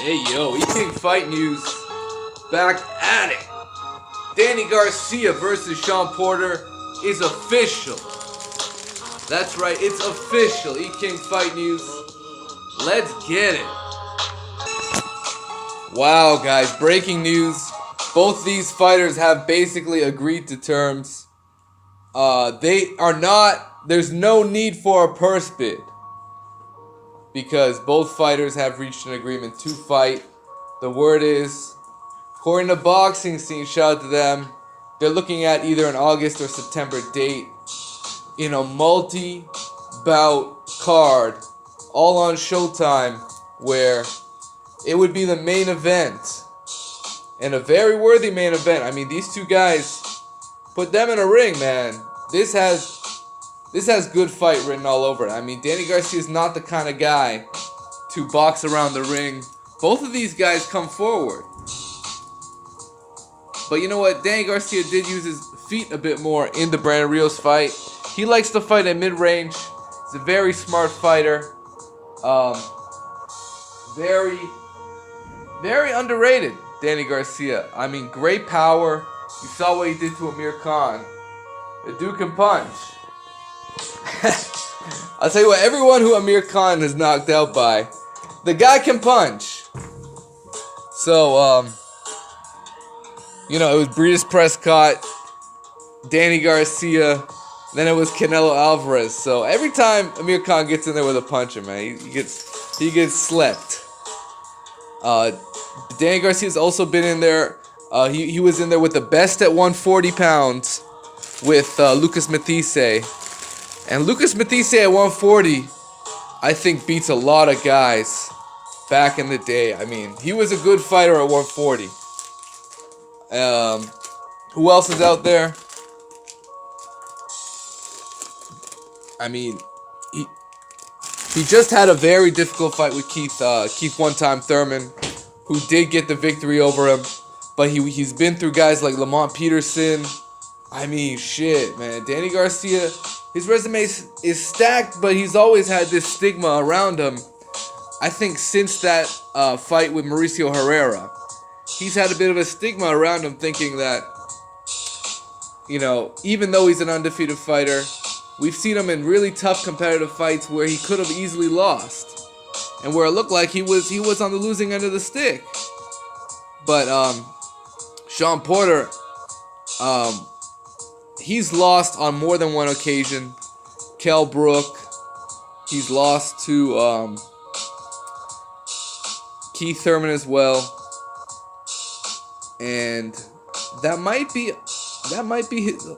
Hey yo, E-King Fight News, back at it. Danny Garcia versus Shawn Porter is official. That's right, it's official. E-King Fight News, let's get it. Wow guys, breaking news. Both these fighters have basically agreed to terms. There's no need for a purse bid, because both fighters have reached an agreement to fight. The word is, according to Boxing Scene, shout out to them, they're looking at either an August or September date in a multi-bout card, all on Showtime, where it would be the main event, and a very worthy main event. I mean, these two guys, put them in a ring, man. This has good fight written all over it. I mean, Danny Garcia is not the kind of guy to box around the ring. Both of these guys come forward. But you know what? Danny Garcia did use his feet a bit more in the Brandon Rios fight. He likes to fight at mid-range. He's a very smart fighter. Very, very underrated, Danny Garcia. I mean, great power. You saw what he did to Amir Khan. The dude can punch. I'll tell you what, everyone who Amir Khan is knocked out by, the guy can punch. So, it was Breedis Prescott, Danny Garcia, then it was Canelo Alvarez. So every time Amir Khan gets in there with a puncher, man, he gets slept. Danny Garcia's also been in there. He was in there with the best at 140 pounds with Lucas Matthysse. And Lucas Matthysse at 140, I think, beats a lot of guys back in the day. I mean, he was a good fighter at 140. Who else is out there? I mean, he just had a very difficult fight with Keith one-time Thurman, who did get the victory over him. But he's been through guys like Lamont Peterson. I mean, shit, man. Danny Garcia, his resume is stacked, but he's always had this stigma around him. I think since that fight with Mauricio Herrera, he's had a bit of a stigma around him, thinking that, even though he's an undefeated fighter, we've seen him in really tough competitive fights where he could have easily lost, and where it looked like he was on the losing end of the stick. But Shawn Porter, he's lost on more than one occasion. Kell Brook, he's lost to Keith Thurman as well, and that might be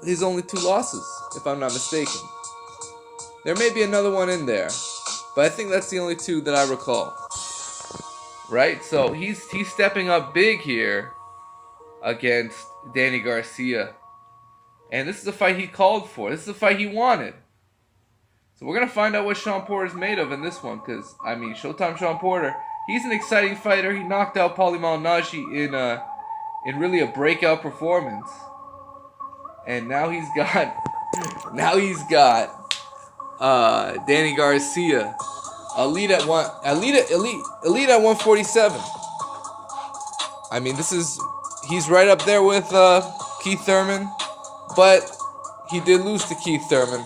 his only two losses, if I'm not mistaken. There may be another one in there, but I think that's the only two that I recall. Right? So he's stepping up big here against Danny Garcia. And this is the fight he called for. This is the fight he wanted. So we're going to find out what Shawn Porter's made of in this one. Because, I mean, Showtime Shawn Porter, he's an exciting fighter. He knocked out Paulie Malignaggi in really a breakout performance. And now he's got Danny Garcia, elite at 147. I mean, he's right up there with Keith Thurman. But he did lose to Keith Thurman.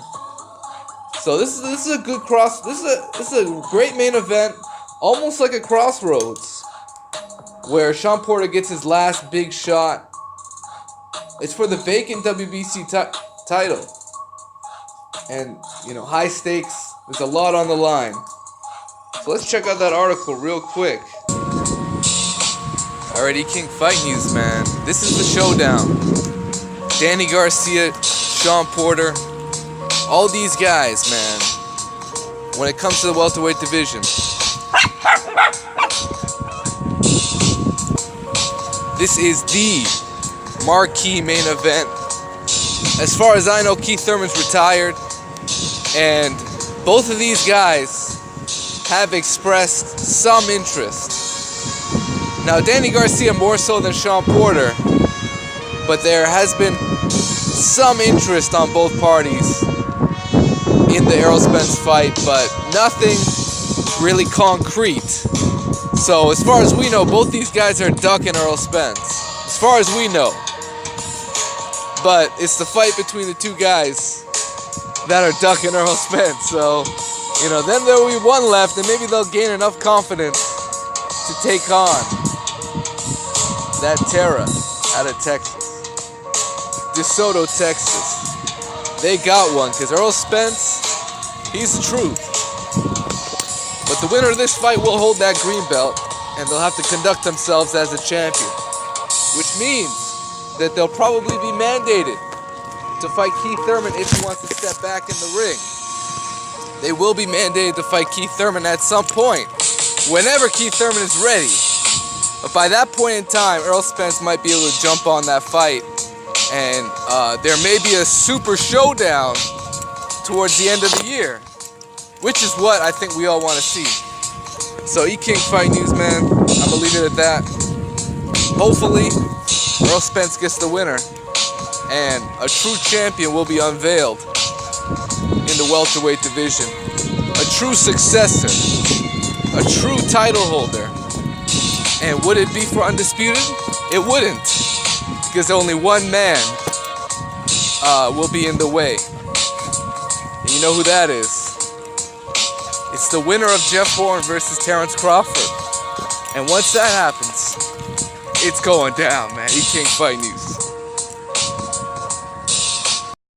So this is a good cross. This is a great main event, almost like a crossroads, where Shawn Porter gets his last big shot. It's for the vacant WBC title, and high stakes. There's a lot on the line. So let's check out that article real quick. Alright, E-King Fight News, man. This is the showdown. Danny Garcia, Shawn Porter, all these guys, man, when it comes to the welterweight division. This is the marquee main event. As far as I know, Keith Thurman's retired, and both of these guys have expressed some interest. Now, Danny Garcia more so than Shawn Porter, but there has been some interest on both parties in the Errol Spence fight, but nothing really concrete. So as far as we know, both these guys are ducking Earl Spence. As far as we know. But it's the fight between the two guys that are ducking Earl Spence. So, you know, then there will be one left, and maybe they'll gain enough confidence to take on that Terra out of Texas. DeSoto, Texas. They got one, because Earl Spence, he's the truth. But the winner of this fight will hold that green belt, and they'll have to conduct themselves as a champion. Which means that they'll probably be mandated to fight Keith Thurman if he wants to step back in the ring. They will be mandated to fight Keith Thurman at some point, whenever Keith Thurman is ready. But by that point in time, Earl Spence might be able to jump on that fight, and there may be a super showdown towards the end of the year, which is what I think we all want to see. So E-King Fight News, man, I'm going to leave it at that. Hopefully, Earl Spence gets the winner, and a true champion will be unveiled in the welterweight division. A true successor, a true title holder. And would it be for Undisputed? It wouldn't, because only one man will be in the way. And you know who that is? It's the winner of Jeff Horn versus Terrence Crawford. And once that happens, it's going down, man. E-King Fight News.